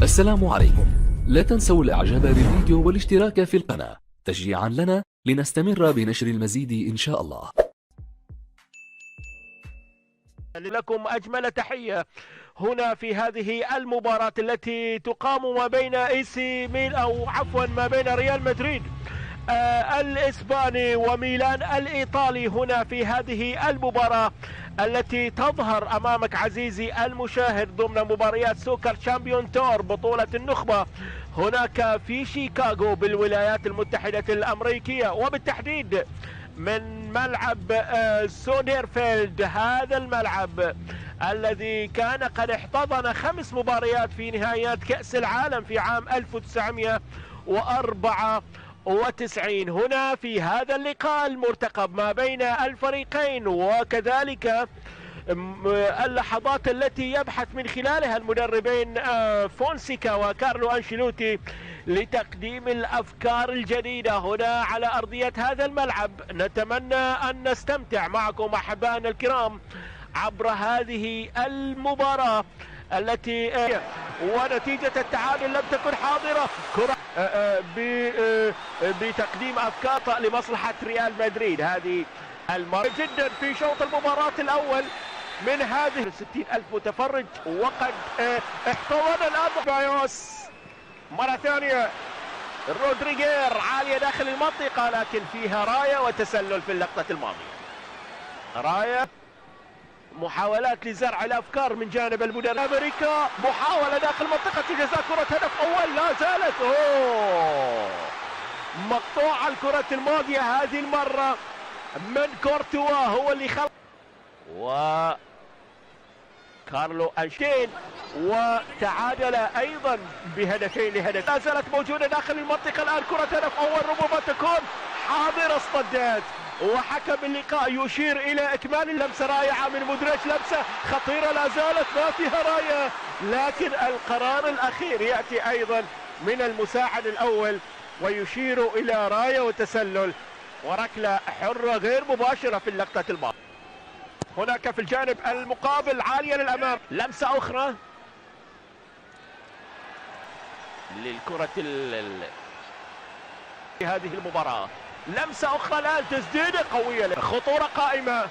السلام عليكم. لا تنسوا الاعجاب بالفيديو والاشتراك في القناة تشجيعا لنا لنستمر بنشر المزيد ان شاء الله. لكم أجمل تحية هنا في هذه المباراة التي تقام ما بين ما بين ريال مدريد الإسباني وميلان الإيطالي هنا في هذه المباراة التي تظهر أمامك عزيزي المشاهد ضمن مباريات سوبر شامبيون تور بطولة النخبة هناك في شيكاغو بالولايات المتحدة الأمريكية، وبالتحديد من ملعب سوديرفيلد. هذا الملعب الذي كان قد احتضن 5 مباريات في نهائيات كأس العالم في عام 1994. هنا في هذا اللقاء المرتقب ما بين الفريقين، وكذلك اللحظات التي يبحث من خلالها المدربين فونسيكا وكارلو أنشيلوتي لتقديم الأفكار الجديدة هنا على أرضية هذا الملعب. نتمنى أن نستمتع معكم أحبائنا الكرام عبر هذه المباراة التي ونتيجة التعادل لم تكن حاضرة. كرة بتقديم أفكار لمصلحة ريال مدريد. هذه المرة جدا في شوط المباراة الأول من هذه 60,000 متفرج، وقد احتضن الآن بايوس مرة ثانية. رودريغير عالية داخل المنطقة، لكن فيها راية وتسلل في اللقطة الماضية. راية محاولات لزرع الأفكار من جانب المدرب أمريكا. محاولة داخل منطقة الجزاء، كرة هدف أول لا زالت مقطوعة الكرة الماضية هذه المرة من كورتوا، هو اللي خلق كارلو أنشين وتعادل أيضا بهدفين لهدف. لا زالت موجودة داخل المنطقة الآن. كرة هدف أول ربما تكون حاضرة، اصطدت وحكم اللقاء يشير إلى إكمال اللمسة. رائعة من مودريتش، لمسة خطيرة لا زالت ما فيها راية، لكن القرار الأخير يأتي أيضا من المساعد الأول ويشير إلى راية وتسلل وركلة حرة غير مباشرة في اللقطة الماضية. هناك في الجانب المقابل عالية للأمام، لمسة أخرى للكرة في هذه المباراة. لمسة أخرى الآن، تسديدة قوية، خطورة قائمة،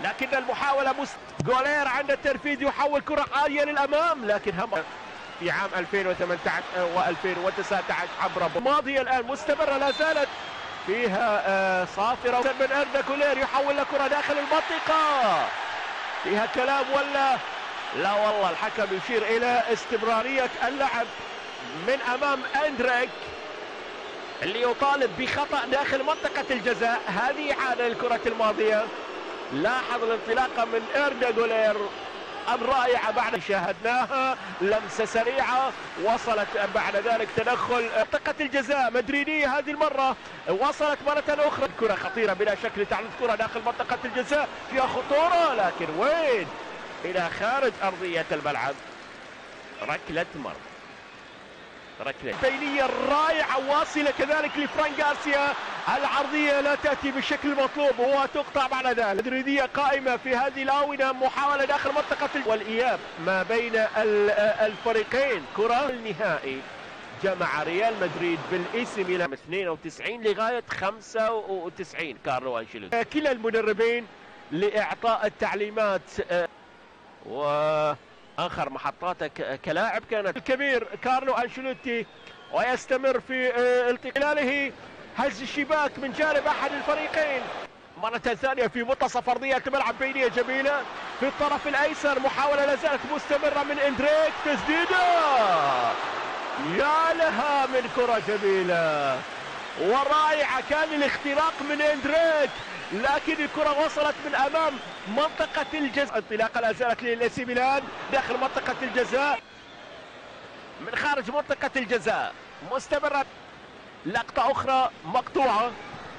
لكن المحاولة جولير عند التنفيذ يحول كرة عالية للأمام، لكن هم في عام 2018 و2019 عبر الماضية الآن مستمرة لا زالت فيها صافرة من أردا جولير يحول كرة داخل المنطقة. فيها كلام ولا لا؟ والله الحكم يشير إلى استمرارية اللعب من أمام أندريك اللي يطالب بخطأ داخل منطقة الجزاء. هذه إعادة للكرة الماضية. لاحظ الانطلاقة من أردا جولير الرائعة بعد شاهدناها، لمسة سريعة وصلت بعد ذلك تدخل منطقة الجزاء مدريدية. هذه المرة وصلت مرة أخرى، كرة خطيرة بلا شك لتعرض كرة داخل منطقة الجزاء، فيها خطورة لكن وين؟ إلى خارج أرضية الملعب. ركلة مرمى، ركلة بينية رائعة واصلة كذلك لفران غارسيا. العرضية لا تأتي بالشكل المطلوب وتقطع بعد ذلك. مدريدية قائمة في هذه الآونة، محاولة داخل منطقة والإياب ما بين الفريقين. كرة النهائي جمع ريال مدريد بالإي سي ميلان 92 لغاية 95 كارلو أنشيلوتي. كلا المدربين لإعطاء التعليمات وآخر محطاتك كلاعب كانت الكبير كارلو أنشيلوتي، ويستمر في خلاله هز الشباك من جانب أحد الفريقين. مرة ثانية في منتصف أرضية الملعب، بينية جميلة في الطرف الأيسر، محاولة لا زالت مستمرة من إندريك، تسديدة يا لها من كرة جميلة ورائعة. كان الاختراق من إندريك لكن الكرة وصلت من أمام منطقة الجزاء. انطلاقة لا زالت للإي سي ميلان داخل منطقة الجزاء، من خارج منطقة الجزاء مستمرة. لقطة أخرى مقطوعة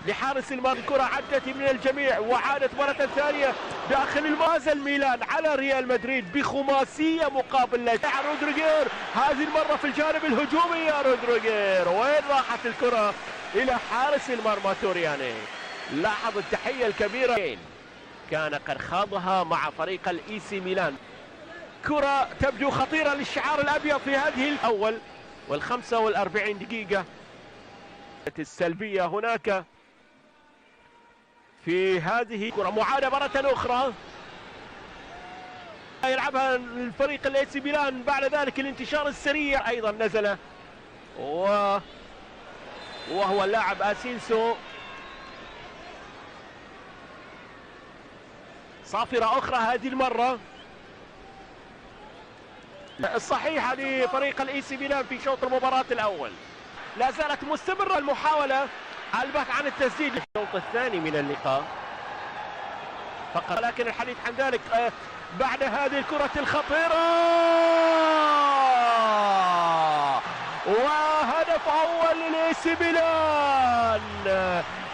لحارس المرمى، الكرة عدت من الجميع وعادت مرة ثانية داخل المازل ميلان على ريال مدريد بخماسية مقابل لا. رودريغير هذه المرة في الجانب الهجومي. يا رودريغير وين راحت الكرة؟ إلى حارس المرمى تورياني. لاحظ التحية الكبيرة كان قد خاضها مع فريق الإي سي ميلان. كرة تبدو خطيرة للشعار الأبيض في هذه الأول وال45 دقيقة السلبية هناك في هذه كرة معادة مرة أخرى يلعبها الفريق الاي سي ميلان. بعد ذلك الانتشار السريع أيضا نزل وهو اللاعب اسينسو. صافرة أخرى هذه المرة الصحيحة لفريق الاي سي ميلان في شوط المباراة الأول. لا زالت مستمرة المحاولة البحث عن التسديد الشوط الثاني من اللقاء فقط، لكن الحديث عن ذلك بعد هذه الكرة الخطيرة وهدف أول للاي سي ميلان.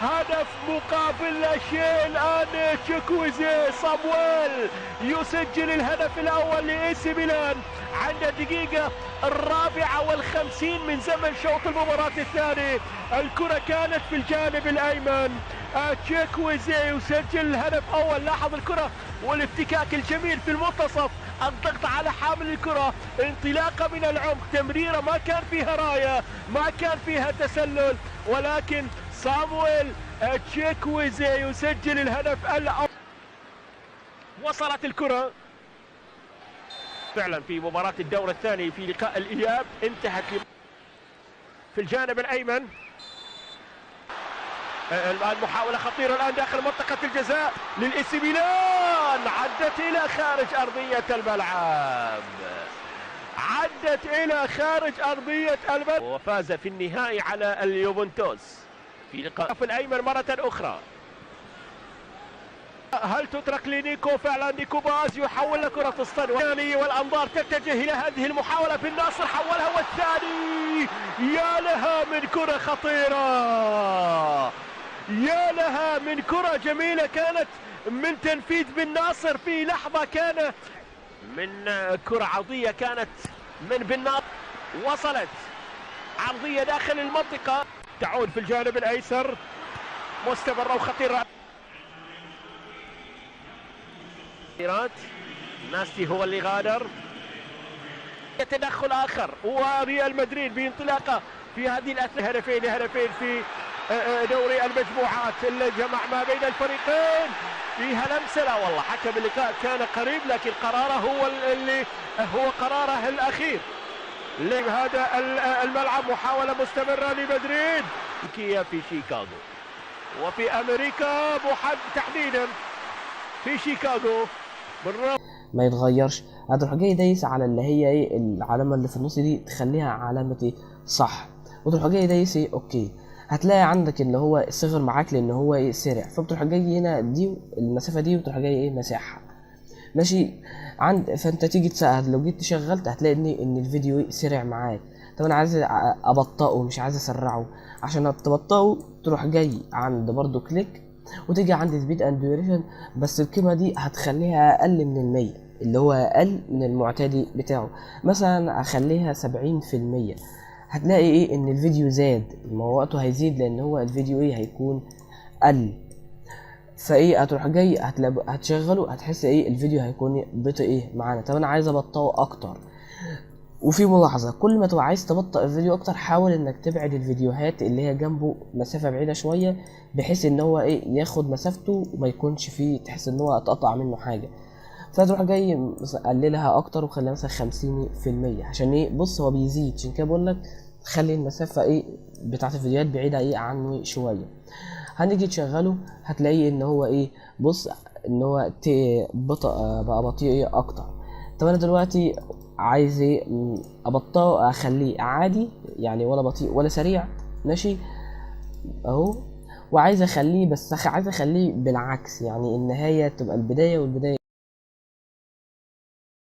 هدف مقابل لا شيء الآن. تشيكويزي صامويل يسجل الهدف الأول لاي سي ميلان عند الدقيقة 54 من زمن شوط المباراة الثاني. الكرة كانت في الجانب الأيمن. تشيكويزي يسجل الهدف أول. لاحظ الكرة والافتكاك الجميل في المنتصف، الضغط على حامل الكرة، انطلاقة من العمق، تمريرة ما كان فيها راية، ما كان فيها تسلل، ولكن صامويل تشيكويزي يسجل الهدف الأول. وصلت الكرة فعلا في مباراة الدور الثاني في لقاء الإياب انتهت في الجانب الأيمن. المحاولة خطيرة الآن داخل منطقة الجزاء للاي سي ميلان، عدت إلى خارج أرضية الملعب، عدت إلى خارج أرضية الملعب وفاز في النهائي على اليوفنتوس في لقاء في الأيمن مرة أخرى. هل تترك لنيكو؟ فعلا نيكو باز يحول كرة الصدوة والأنظار تتجه إلى هذه المحاولة. بن ناصر حولها والثاني. يا لها من كرة خطيرة، يا لها من كرة جميلة كانت من تنفيذ بن ناصر في لحظة، كان من كرة عرضية كانت من بن ناصر وصلت عرضية داخل المنطقة تعود في الجانب الأيسر مستمرة وخطيرة. ناستي هو اللي غادر. تدخل آخر وريال مدريد بانطلاقه في هذه الأثناء هدفين في دوري المجموعات اللي جمع ما بين الفريقين. فيها لمسة، لا والله حكم اللقاء كان قريب لكن قراره هو قراره الأخير. هذا الملعب محاولة مستمرة لمدريد في شيكاغو وفي أمريكا تحديدا في شيكاغو ما يتغيرش. هتروح جاي دايس على اللي هي ايه العلامه اللي في النص دي، تخليها علامه ايه صح، وتروح جاي دايس ايه اوكي. هتلاقي عندك اللي هو صغر معاك لان هو ايه سرع، فبتروح جاي هنا دي المسافه دي وتروح جاي ايه مساحه ماشي فانت تيجي تسأل لو جيت شغلت هتلاقي ان الفيديو ايه سرع معاك. طب انا عايز ابطئه مش عايز اسرعه، عشان تبطئه تروح جاي عند برضو كليك وتيجي عند سبيد اند ديوريشن، بس القيمه دي هتخليها اقل من 100 اللي هو اقل من المعتادي بتاعه. مثلا اخليها 70%، هتلاقي ايه ان الفيديو زاد، ما هو وقته هيزيد لان هو الفيديو ايه هيكون قل. فايه هتروح جاي هتشغله هتحس ايه الفيديو هيكون بطيء ايه معانا. طب انا عايز ابطئه اكتر. وفي ملاحظه، كل ما تبقى عايز تبطئ الفيديو اكتر حاول انك تبعد الفيديوهات اللي هي جنبه مسافه بعيده شويه، بحيث ان هو ايه ياخد مسافته وما يكونش فيه تحس ان هو اتقطع منه حاجه. فتروح جاي قللها اكتر وخليها مثلا 50%، عشان ايه بص هو بيزيد، عشان كده بقول لك خلي المسافه ايه بتاعه الفيديوهات بعيده ايه عنه شويه. هنيجي تشغله هتلاقيه ان هو ايه بص ان هو بطأ بقى بطيء ايه اكتر. طب انا دلوقتي عايز ايه ابطئه اخليه عادي يعني ولا بطيء ولا سريع ماشي اهو، وعايز اخليه بس عايز اخليه بالعكس، يعني النهايه تبقى البدايه والبدايه